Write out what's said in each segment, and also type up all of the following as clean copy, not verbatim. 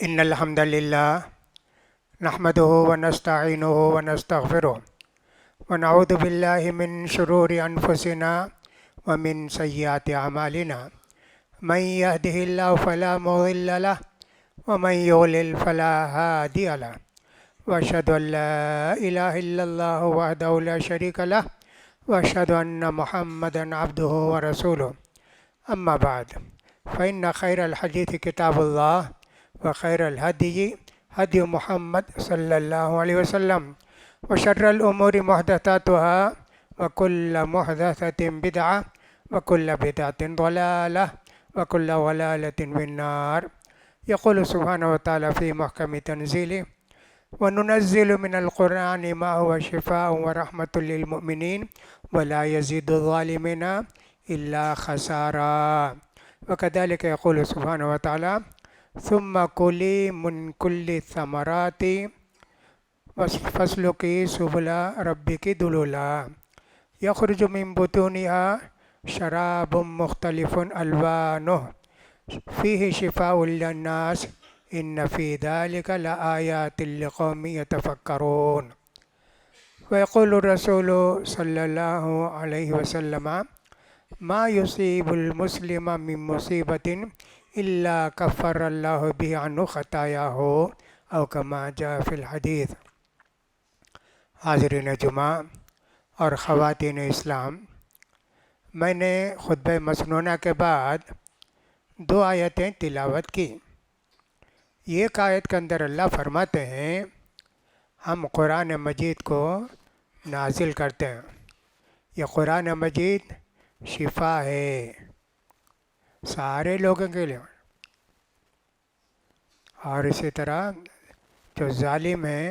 إن الحمد لله نحمده ونستعينه ونستغفره ونعوذ بالله من شرور أنفسنا ومن سيئات أعمالنا من يهده الله فلا مضل له ومن يضلل فلا هادي له وأشهد أن لا إله إلا الله وحده لا شريك له وأشهد أن محمدا عبده ورسوله أما بعد فإن خير الحديث كتاب الله وخير الهدي هدي محمد صلى الله عليه وسلم وشر الأمور محدثاتها وكل محدثة بدعة وكل بدعة ضلالة وكل ضلالة في النار. يقول سبحانه وتعالى في محكم تنزيله: وننزل من القرآن ما هو شفاء ورحمة للمؤمنين ولا يزيد الظالمين إلا خسارا. وكذلك يقول سبحانه وتعالى: ثم كلي من كل الثمرات فاسلكي سبل ربك ذللا يخرج من بطونها شراب مختلف ألوانه فيه شفاء للناس إن في ذلك لآيات لقوم يتفكرون. ويقول الرسول صلى الله عليه وسلم: ما يصيب المسلم من مصيبة إلا كفر الله به عنه خطاياه أو كما جاء في الحديث. حاضرین جمعہ اور خواتین اسلام، میں نے خطبہ مسنونہ کے بعد 2 آیتیں تلاوت کی. ایک آیت کے اندر اللہ فرماتے ہیں ہم قرآن مجید کو نازل کرتے ہیں، یہ قرآن مجید شفا ہے سارے لوگوں کے لیے، اور اسی طرح جو ظالم ہیں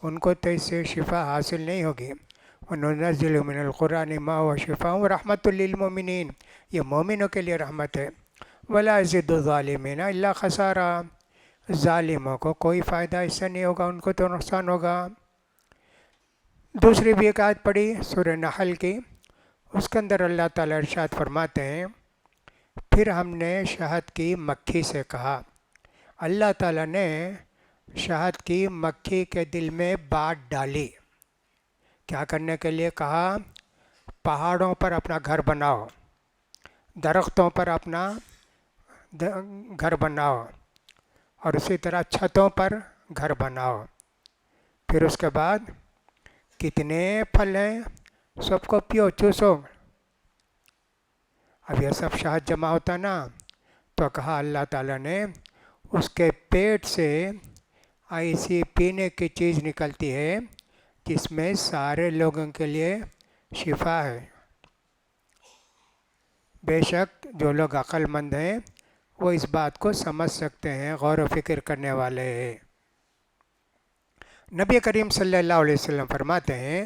ان کو تو اس سے شفا حاصل نہیں ہوگی. وَنُنَزِّلُ مِنَ الْقُرْآنِ مَا هُوَ شِفَاءٌ وَرَحْمَةٌ لِّلْمُؤْمِنِينَ، یہ مومنوں کے لیے رحمت ہے. وَلَا يَزِيدُ الظَّالِمِينَ إِلَّا خَسَارًا، ظالموں کو کوئی فائدہ اس سے نہیں ہوگا، ان کو تو نقصان ہوگا. دوسری بھی ایک آیت پڑھی سورہ نحل کی، اس کے اندر اللہ تعالیٰ ارشاد فرماتے ہیں: پھر ہم نے شہد کی مکھی سے کہا. اللہ تعالیٰ نے شہد کی مکھی کے دل میں بات ڈالی. کیا کرنے کے لیے کہا؟ پہاڑوں پر اپنا گھر بناؤ، درختوں پر اپنا گھر بناؤ، اور اسی طرح چھتوں پر گھر بناؤ. پھر اس کے بعد کتنے پھل ہیں سب کو پیو چوسو. اب یہ سب شہد جمع ہوتا نا، تو کہا اللہ تعالیٰ نے اس کے پیٹ سے ایسی پینے کی چیز نکلتی ہے جس میں سارے لوگوں کے لیے شفا ہے. بے شک جو لوگ عقل مند ہیں وہ اس بات کو سمجھ سکتے ہیں، غور و فکر کرنے والے ہیں. نبی کریم صلی اللہ علیہ وسلم فرماتے ہیں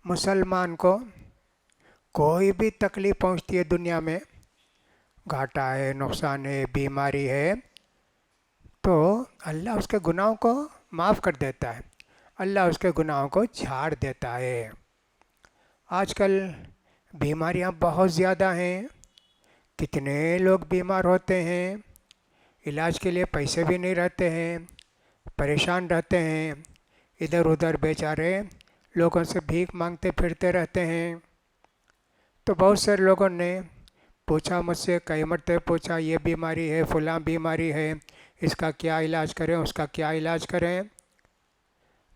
مسلمان کو کوئی بھی تکلیف پہنچتی ہے دنیا میں، گھاٹا ہے، نقصان ہے، بیماری ہے، تو اللہ اس کے گناہوں کو معاف کر دیتا ہے، اللہ اس کے گناہوں کو جھاڑ دیتا ہے. آج کل بیماریاں بہت زیادہ ہیں، کتنے لوگ بیمار ہوتے ہیں، علاج کے لیے پیسے بھی نہیں رہتے ہیں، پریشان رہتے ہیں، ادھر ادھر بیچارے لوگوں سے بھیک مانگتے پھرتے رہتے ہیں. تو بہت سے لوگوں نے پوچھا مجھ سے، کئی مرتبہ پوچھا یہ بیماری ہے، فلاں بیماری ہے، اس کا کیا علاج کریں، اس کا کیا علاج کریں.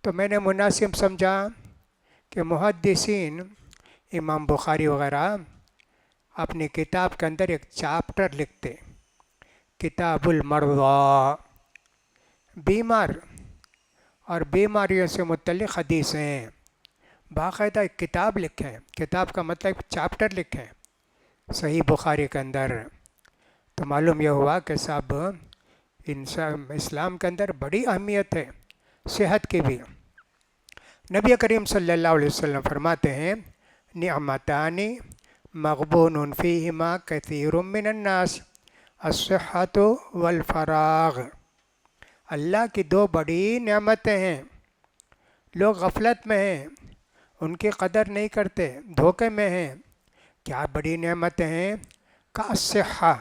تو میں نے مناسب سمجھا کہ محدثین امام بخاری وغیرہ اپنی کتاب کے اندر ایک چاپٹر لکھتے، کتاب المرضى، بیمار اور بیماریوں سے متعلق حدیثیں، باقاعدہ ایک کتاب لکھیں. کتاب کا مطلب چاپٹر لکھیں صحیح بخاری کے اندر. تو معلوم یہ ہوا کہ صاحب اسلام کے اندر بڑی اہمیت ہے صحت کی بھی. نبی کریم صلی اللہ علیہ وسلم فرماتے ہیں نعمتان مغبون فیہما کثیر من الناس الصحۃ والفراغ. اللہ کی 2 بڑی نعمتیں ہیں، لوگ غفلت میں ہیں، ان کی قدر نہیں کرتے، دھوکے میں ہیں. کیا بڑی نعمتیں ہیں؟ کا الصحہ،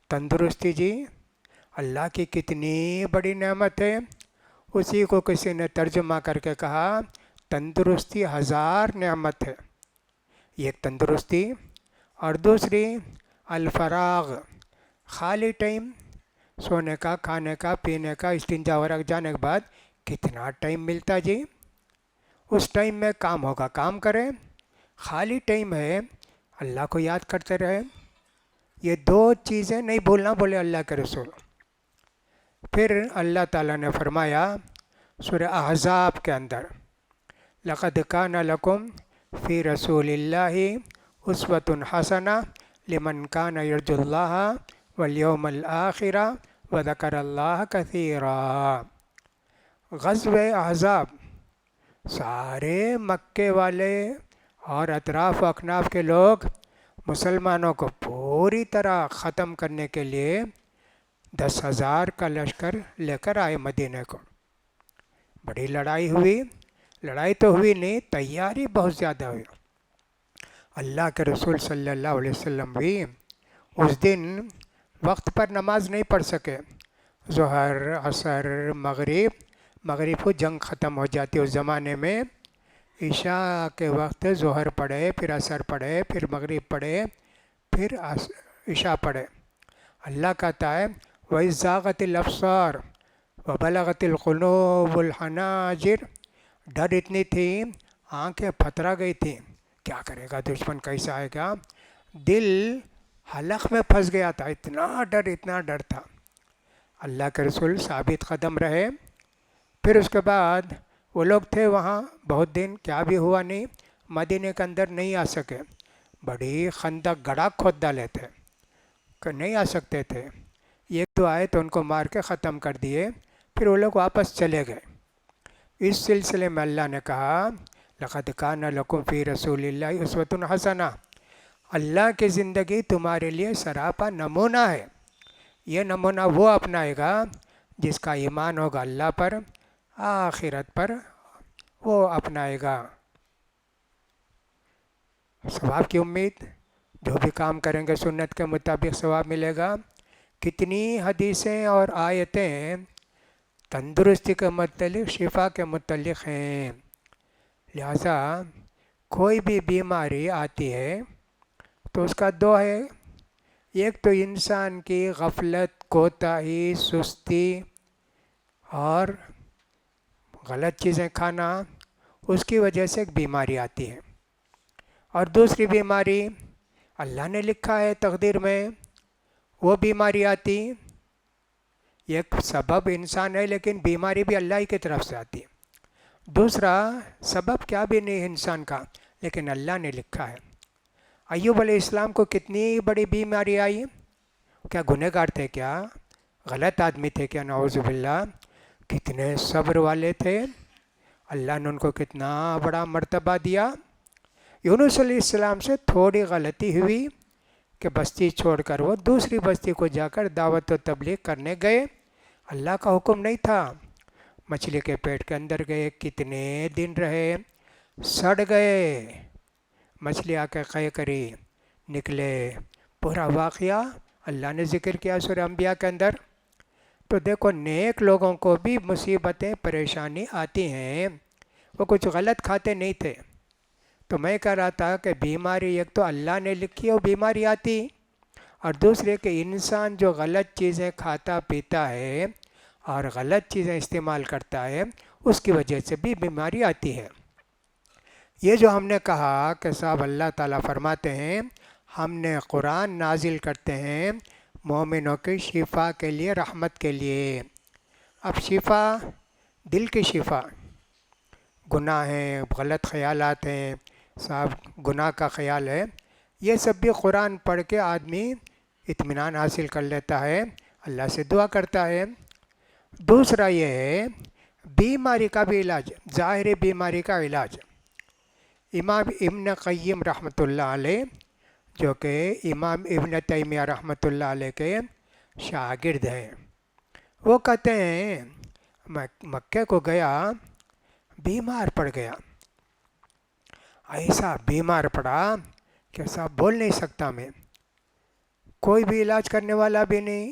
تندرستی. جی اللہ کی کتنی بڑی نعمت ہے. اسی کو کسی نے ترجمہ کر کے کہا تندرستی 1000 نعمت ہے. ایک تندرستی، اور دوسری الفراغ، خالی ٹائم، سونے کا، کھانے کا، پینے کا، استنجا وغیرہ جانے کے بعد کتنا ٹائم ملتا جی. اس ٹائم میں کام ہوگا کام کریں، خالی ٹائم ہے اللہ کو یاد کرتے رہے. یہ 2 چیزیں نہیں بھولنا بولے اللہ کے رسول. پھر اللہ تعالیٰ نے فرمایا سورہ احزاب کے اندر لقد کان لکم فی رسول اللہ اسوۃ حسنہ لمن کان یرجو اللہ والیوم الآخر وذکر اللہ کثیرا. غزوہ احزاب سارے مکے والے اور اطراف و اکناف کے لوگ مسلمانوں کو پوری طرح ختم کرنے کے لیے 10,000 کا لشکر لے کر آئے مدینہ کو. بڑی لڑائی ہوئی. لڑائی تو ہوئی نہیں، تیاری بہت زیادہ ہوئی. اللہ کے رسول صلی اللہ علیہ وسلم بھی اس دن وقت پر نماز نہیں پڑھ سکے. ظہر، عصر، مغرب کو جنگ ختم ہو جاتی اس زمانے میں. عشاء کے وقت ظہر پڑھے، پھر عصر پڑھے، پھر مغرب پڑھے، پھر عشاء پڑھے. اللہ کہتا ہے وَإِذْ زَاغَتِ الْأَبْصَارُ وَبَلَغَتِ الْقُلُوبُ الْحَنَاجِرَ. ڈر اتنی تھی، آنکھیں پھترا گئی تھیں، کیا کرے گا دشمن، کیسا آئے گا. دل حلق میں پھنس گیا تھا، اتنا ڈر تھا. اللہ کے رسول ثابت قدم رہے. پھر اس کے بعد وہ لوگ تھے وہاں بہت دن، کیا بھی ہوا نہیں، مدینے کے اندر نہیں آ سکے. بڑی خندق گڑھا کھود ڈالے تھے کہ نہیں آ سکتے تھے. ایک دو آئے تو ان کو مار کے ختم کر دیے. پھر وہ لوگ واپس چلے گئے. اس سلسلے میں اللہ نے کہا لقد کان لکم فی رسول اللہ اسوۃ حسنہ. اللہ کی زندگی تمہارے لیے سراپا نمونہ ہے. یہ نمونہ وہ اپنائے گا جس کا ایمان ہوگا اللہ پر، آخرت پر، وہ اپنائے گا. ثواب کی امید، جو بھی کام کریں گے سنت کے مطابق ثواب ملے گا. کتنی حدیثیں اور آیتیں تندرستی کے متعلق، شفا کے متعلق ہیں. لہذا کوئی بھی بیماری آتی ہے تو اس کا 2 ہے. ایک تو انسان کی غفلت، کوتاہی، سستی اور غلط چیزیں کھانا، اس کی وجہ سے ایک بیماری آتی ہے. اور دوسری بیماری اللہ نے لکھا ہے تقدیر میں، وہ بیماری آتی. ایک سبب انسان ہے لیکن بیماری بھی اللہ ہی کی طرف سے آتی ہے. دوسرا سبب کیا بھی نہیں انسان کا، لیکن اللہ نے لکھا ہے. ایوب علیہ السلام کو کتنی بڑی بیماری آئی. کیا گنہگار تھے؟ کیا غلط آدمی تھے؟ کیا نعوذ باللہ. کتنے صبر والے تھے. اللہ نے ان کو کتنا بڑا مرتبہ دیا. یونس علیہ السلام سے تھوڑی غلطی ہوئی کہ بستی چھوڑ کر وہ دوسری بستی کو جا کر دعوت و تبلیغ کرنے گئے. اللہ کا حکم نہیں تھا. مچھلی کے پیٹ کے اندر گئے، کتنے دن رہے، سڑ گئے. مچھلی آ کے قے کری، نکلے. پورا واقعہ اللہ نے ذکر کیا سورہ انبیاء کے اندر. تو دیکھو نیک لوگوں کو بھی مصیبتیں، پریشانی آتی ہیں. وہ کچھ غلط کھاتے نہیں تھے. تو میں کہہ رہا تھا کہ بیماری ایک تو اللہ نے لکھی ہے وہ بیماری آتی، اور دوسرے کہ انسان جو غلط چیزیں کھاتا پیتا ہے اور غلط چیزیں استعمال کرتا ہے، اس کی وجہ سے بھی بیماری آتی ہے. یہ جو ہم نے کہا کہ صاحب اللہ تعالیٰ فرماتے ہیں ہم نے قرآن نازل کرتے ہیں مومنوں کی شفا کے لیے، رحمت کے لیے. اب شفا، دل کی شفا، گناہ ہیں، غلط خیالات ہیں، صاحب گناہ کا خیال ہے، یہ سب بھی قرآن پڑھ کے آدمی اطمینان حاصل کر لیتا ہے، اللہ سے دعا کرتا ہے. دوسرا یہ ہے بیماری کا بھی علاج، ظاہری بیماری کا علاج. امام ابن قیم رحمۃ اللہ علیہ، جو کہ امام ابن تیمیہ رحمۃ اللہ علیہ کے شاگرد ہیں، وہ کہتے ہیں مکے کو گیا، بیمار پڑ گیا. ایسا بیمار پڑا کہ صاحب بول نہیں سکتا میں، کوئی بھی علاج کرنے والا بھی نہیں،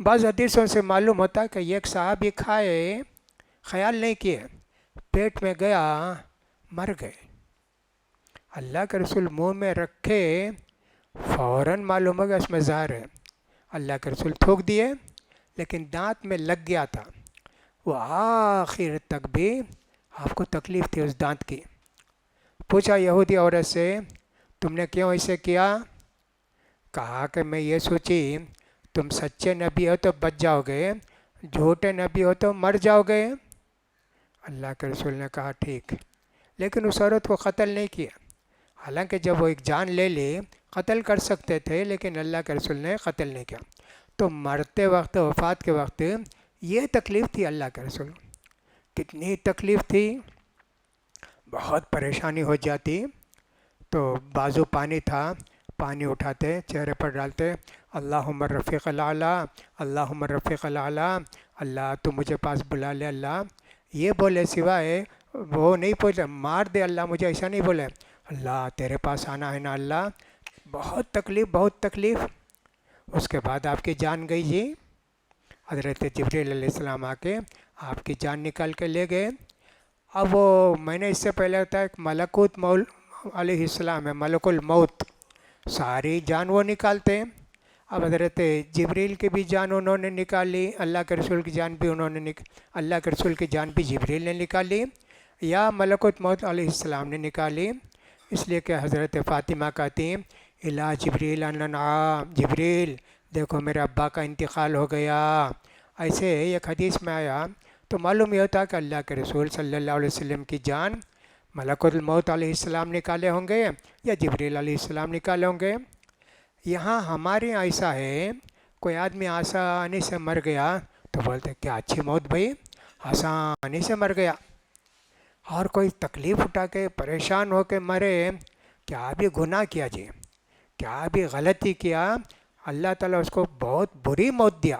بعض حدیثوں سے معلوم ہوتا ہے کہ یہ ایک صحابی کھائے، خیال نہیں کیے، پیٹ میں گیا، مر گئے۔ اللہ کے رسول منہ میں رکھے، فوراً معلوم ہو گیا اس میں زہر ہے، اللہ کے رسول تھوک دیے، لیکن دانت میں لگ گیا تھا، وہ آخر تک بھی آپ کو تکلیف تھی اس دانت کی۔ پوچھا یہودی عورت سے، تم نے کیوں ایسے کیا؟ کہا کہ میں یہ سوچی تم سچے نبی ہو تو بچ جاؤ گے، جھوٹے نبی ہو تو مر جاؤ گے۔ اللہ کے رسول نے کہا ٹھیک، لیکن اس عورت کو قتل نہیں کیا، حالانکہ جب وہ ایک جان لے لی قتل کر سکتے تھے، لیکن اللہ کے رسول نے قتل نہیں کیا۔ تو مرتے وقت، وفات کے وقت یہ تکلیف تھی اللہ کے رسول، کتنی تکلیف تھی، بہت پریشانی ہو جاتی۔ تو بازو پانی تھا، پانی اٹھاتے چہرے پر ڈالتے، اللہم الرفیق الاعلیٰ، اللہم الرفیق الاعلیٰ، اللہ تو مجھے پاس بلا لے اللہ، یہ بولے، سوائے وہ نہیں بولے مار دے اللہ مجھے، ایسا نہیں بولے، اللہ تیرے پاس آنا ہے نا اللہ۔ بہت تکلیف، بہت تکلیف۔ اس کے بعد آپ کی جان گئی جی، حضرت جبریل علیہ السلام آ کے آپ کی جان نکال کے لے گئے۔ اب وہ میں نے اس سے پہلے ہوتا ہے ملکوت مول علیہ السلام ہے، ملک الموت، ساری جان وہ نکالتے ہیں۔ اب حضرت جبریل کی بھی جان انہوں نے نکالی، اللہ کے رسول کی جان بھی انہوں نے اللہ کے رسول کی جان بھی جبریل نے نکالی یا ملکوت موت علیہ السلام نے نکالی، اس لیے کہ حضرت فاطمہ کہتی ہیں الا جبریل انعا، جبریل دیکھو میرے ابا کا انتقال ہو گیا، ایسے ایک حدیث میں آیا۔ تو معلوم یہ ہوتا کہ اللہ کے رسول صلی اللہ علیہ وسلم کی جان ملکوت الموت علیہ السلام نکالے ہوں گے یا جبریل علیہ السلام نکالے ہوں گے۔ یہاں ہمارے یہاں ایسا ہے، کوئی آدمی آسانی سے مر گیا تو بولتے کیا اچھی موت بھائی، آسانی سے مر گیا، اور کوئی تکلیف اٹھا کے پریشان ہو کے مرے، کیا بھی گناہ کیا جی، کیا بھی غلطی کیا، اللہ تعالیٰ اس کو بہت بری موت دیا،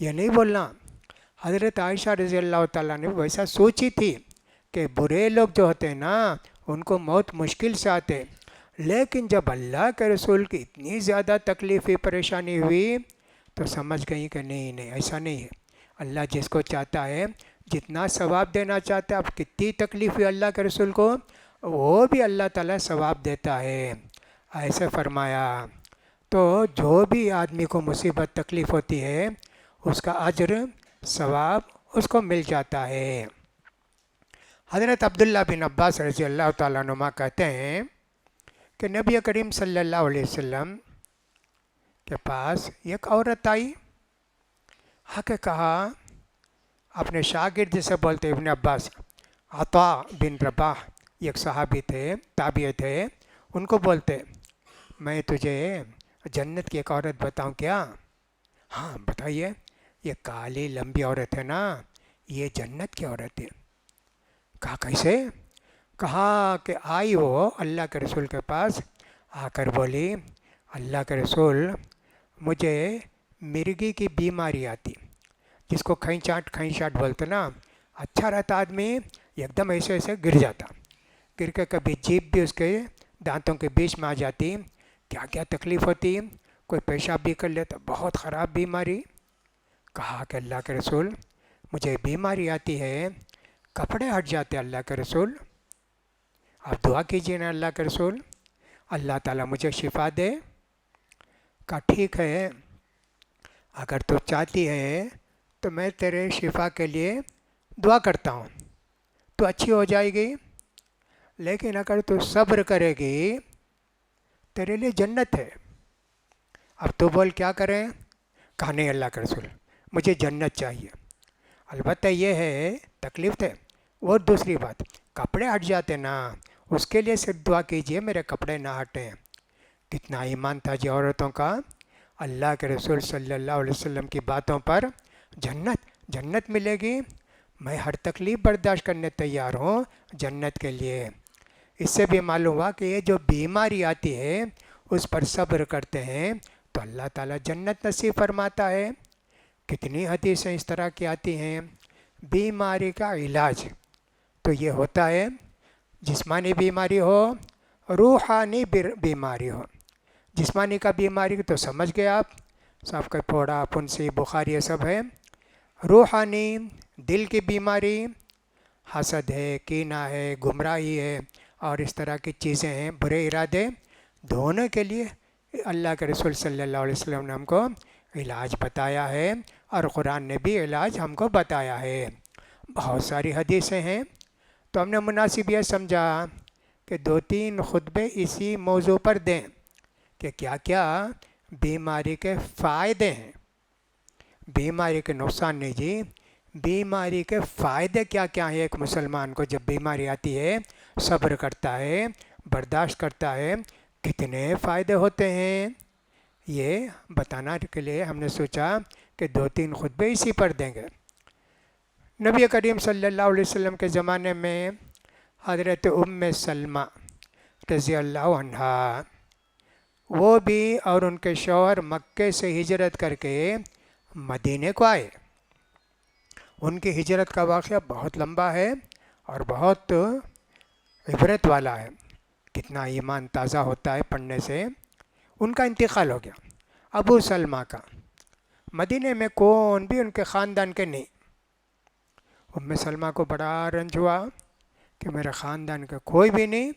یہ نہیں بولنا۔ حضرت عائشہ رضی اللہ تعالیٰ نے ویسا سوچی تھی کہ برے لوگ جو ہوتے ہیں نا ان کو موت مشکل سے آتے، لیکن جب اللہ کے رسول کی اتنی زیادہ تکلیفی پریشانی ہوئی تو سمجھ گئی کہ نہیں نہیں ایسا نہیں ہے، اللہ جس کو چاہتا ہے جتنا ثواب دینا چاہتا ہے، اب کتنی تکلیف ہوئی اللہ کے رسول کو، وہ بھی اللہ تعالیٰ ثواب دیتا ہے، ایسے فرمایا۔ تو جو بھی آدمی کو مصیبت تکلیف ہوتی ہے اس کا اجر ثواب اس کو مل جاتا ہے۔ حضرت عبداللہ بن عباس رضی اللہ تعالیٰ عنہما کہتے ہیں کہ نبی کریم صلی اللہ علیہ وسلم کے پاس ایک عورت آئی، آ کے کہا اپنے شاگرد جسے بولتے ابن عباس، عطا بن رباح ایک صحابی تھے، تابعی تھے، ان کو بولتے میں تجھے جنت کی ایک عورت بتاؤں کیا؟ ہاں بتائیے۔ یہ کالی لمبی عورت ہے نا، یہ جنت کی عورت ہے۔ کہا کیسے؟ کہا کہ آئی وہ اللہ کے رسول کے پاس، آ کر بولی اللہ کے رسول مجھے مرگی کی بیماری آتی، جس کو کھینچاٹ بولتے نا، اچھا رہتا آدمی ایک دم ایسے ایسے گر جاتا، گر کے کبھی جیب بھی اس کے دانتوں کے بیچ میں آ جاتی، کیا کیا تکلیف ہوتی، کوئی پیشاب بھی کر لیتا، بہت خراب بیماری۔ کہا کہ اللہ کے رسول مجھے بیماری آتی ہے، کپڑے ہٹ جاتے اللہ کے رسول، آپ دعا کیجیے نا اللہ کے رسول، اللہ تعالیٰ مجھے شفا دے۔ کہا ٹھیک ہے، اگر تو چاہتی ہے تو میں تیرے شفا کے لیے دعا کرتا ہوں، تو اچھی ہو جائے گی، لیکن اگر تو صبر کرے گی تیرے لیے جنت ہے۔ اب تو بول کیا کریں؟ کہا نہیں اللہ کے رسول مجھے جنت چاہیے، البتہ یہ ہے تکلیف ہے، اور دوسری بات کپڑے ہٹ جاتے نا، اس کے لیے صرف دعا کیجئے میرے کپڑے نہ ہٹیں۔ کتنا ایمان تھا جی عورتوں کا، اللہ کے رسول صلی اللہ علیہ وسلم کی باتوں پر جنت ملے گی، میں ہر تکلیف برداشت کرنے تیار ہوں جنت کے لیے۔ اس سے بھی معلوم ہوا کہ یہ جو بیماری آتی ہے اس پر صبر کرتے ہیں تو اللہ تعالیٰ جنت نصیب فرماتا ہے۔ کتنی حدیثیں اس طرح کی آتی ہیں۔ بیماری کا علاج تو یہ ہوتا ہے، جسمانی بیماری ہو، روحانی بیماری ہو۔ جسمانی کا بیماری تو سمجھ گئے آپ، صاحب کا پھوڑا پھنسی بخار یہ سب ہے. روحانی دل کی بیماری حسد ہے، کینہ ہے، گمراہی ہے اور اس طرح کی چیزیں ہیں، برے ارادے، دھونے کے لیے اللہ کے رسول صلی اللہ علیہ وسلم نے ہم کو علاج بتایا ہے اور قرآن نے بھی علاج ہم کو بتایا ہے. بہت ساری حدیثیں ہیں، تو ہم نے مناسب یہ سمجھا کہ 2-3 خطبے اسی موضوع پر دیں کہ کیا کیا بیماری کے فائدے ہیں. بیماری کے نقصان نہیں جی، بیماری کے فائدے کیا کیا ہیں. ایک مسلمان کو جب بیماری آتی ہے صبر کرتا ہے، برداشت کرتا ہے، کتنے فائدے ہوتے ہیں، یہ بتانا کے لیے ہم نے سوچا کہ 2-3 خطبے اسی پر دیں گے. نبی کریم صلی اللہ علیہ وسلم کے زمانے میں حضرت ام سلمہ رضی اللہ عنہا، وہ بھی اور ان کے شوہر مکے سے ہجرت کر کے مدینے کو آئے. ان کی ہجرت کا واقعہ بہت لمبا ہے اور بہت عبرت والا ہے. کتنا ایمان تازہ ہوتا ہے پڑھنے سے. ان کا انتقال ہو گیا ابو سلمہ کا. مدینے میں کون بھی ان کے خاندان کے نہیں. ام سلمہ کو بڑا رنج ہوا کہ میرے خاندان کا کوئی بھی نہیں،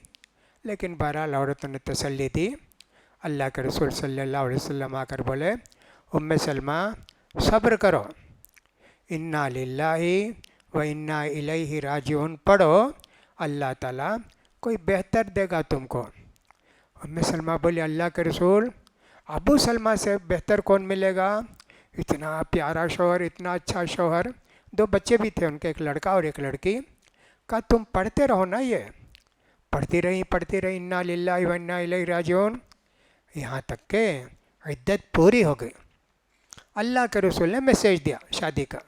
لیکن بہرحال عورتوں نے تسلی دی. اللہ کے رسول صلی اللہ علیہ وسلم آ کر بولے ام سلمہ صبر کرو، انا للہ و انا الیہ راجعون پڑھو، اللہ تعالیٰ کوئی بہتر دے گا تم کو. ام سلمہ بولی اللہ کے رسول ابو سلمہ سے بہتر کون ملے گا؟ اتنا پیارا شوہر، اتنا اچھا شوہر، 2 بچے بھی تھے ان کے، ایک لڑکا اور ایک لڑکی. کہا تم پڑھتے رہو نا. یہ پڑھتی رہی انا للہ و انا الیہ راجعون، یہاں تک کہ عدت پوری ہو گئی. اللہ کے رسول نے میسیج دیا شادی کا.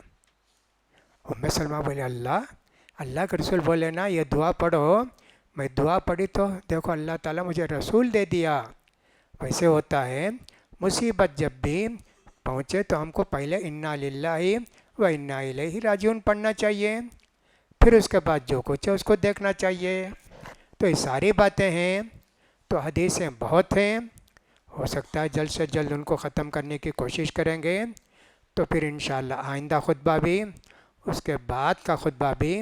ام سلمہ بولے اللہ کے رسول بولے نا یہ دعا پڑھو. میں دعا پڑھی تو دیکھو اللہ تعالیٰ مجھے رسول دے دیا. ویسے ہوتا ہے مصیبت جب بھی پہنچے تو ہم کو پہلے انا للہ و انا الیہ راجعون پڑھنا چاہیے، پھر اس کے بعد جو کچھ ہے اس کو دیکھنا چاہیے. تو یہ ساری باتیں ہیں، تو حدیثیں بہت ہیں. ہو سکتا ہے جلد سے جلد ان کو ختم کرنے کی کوشش کریں گے. تو پھر انشاءاللہ آئندہ خطبہ بھی، اس کے بعد کا خطبہ بھی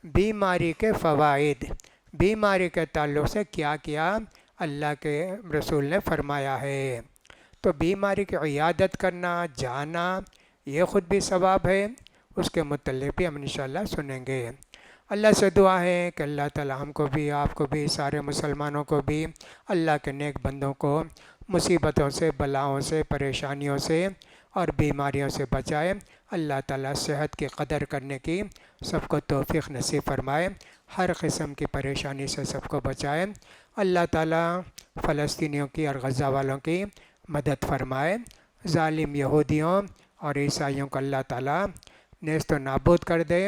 بیماری کے فوائد، بیماری کے تعلق سے کیا کیا اللہ کے رسول نے فرمایا ہے. تو بیماری کی عیادت کرنا، جانا، یہ خود بھی ثواب ہے. اس کے متعلق بھی ہم انشاءاللہ سنیں گے. اللہ سے دعا ہے کہ اللہ تعالی ہم کو بھی، آپ کو بھی، سارے مسلمانوں کو بھی، اللہ کے نیک بندوں کو مصیبتوں سے، بلاؤں سے، پریشانیوں سے اور بیماریوں سے بچائے. اللہ تعالیٰ صحت کی قدر کرنے کی سب کو توفیق نصیب فرمائے، ہر قسم کی پریشانی سے سب کو بچائے. اللہ تعالیٰ فلسطینیوں کی اور غزہ والوں کی مدد فرمائے. ظالم یہودیوں اور عیسائیوں کو اللہ تعالیٰ نیست و نابود کر دے.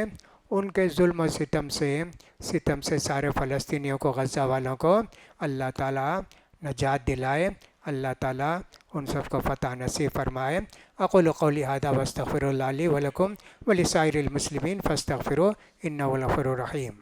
ان کے ظلم و ستم سے سارے فلسطینیوں کو، غزہ والوں کو اللہ تعالیٰ نجات دلائے. اللہ تعالیٰ ان سب کو فتح نصیب فرمائے. اقول قولی ھذا واستغفر اللہ لی ولکم ولسائر المسلمین فاستغفروہ انہ هو الغفور الرحیم.